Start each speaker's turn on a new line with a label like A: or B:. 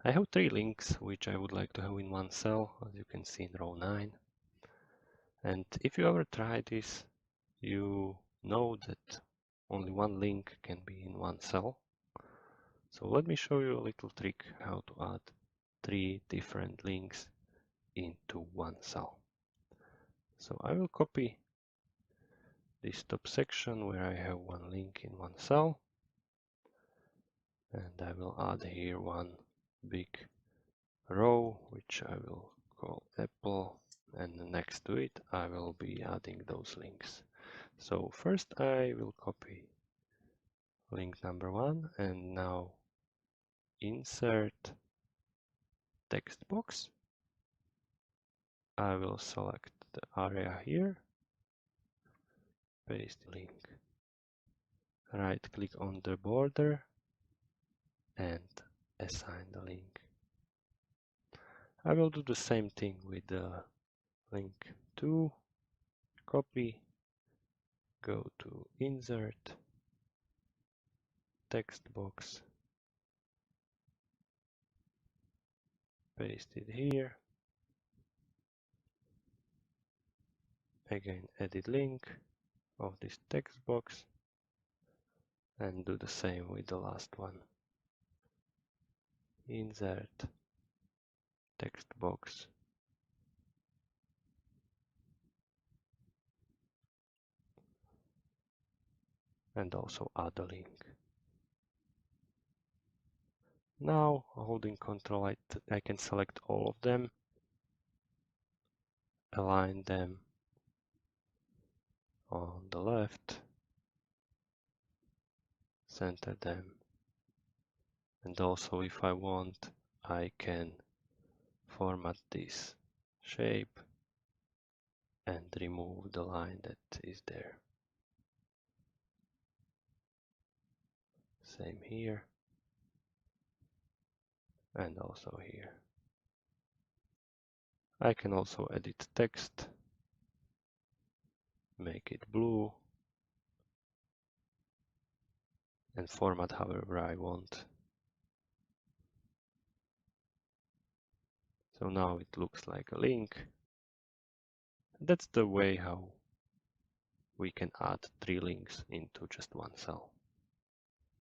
A: I have 3 links which I would like to have in one cell, as you can see in row 9. And if you ever try this, you know that only one link can be in one cell. So let me show you a little trick how to add 3 different links into one cell. So I will copy this top section where I have one link in one cell, and I will add here one big row which I will call Apple, and next to it I will be adding those links. So first I will copy link number 1 and now insert text box. I will select the area here, paste the link, right click on the border and assign the link. I will do the same thing with the link 2, copy, go to insert, text box, paste it here, again edit link of this text box and do the same with the last one. Insert, text box, and also add a link. Now, holding Ctrl I can select all of them, align them on the left, center them, and also if I want, I can format this shape and remove the line that is there. Same here, and also here. I can also edit text, make it blue, and format however I want. So now it looks like a link. That's the way how we can add 3 links into just one cell.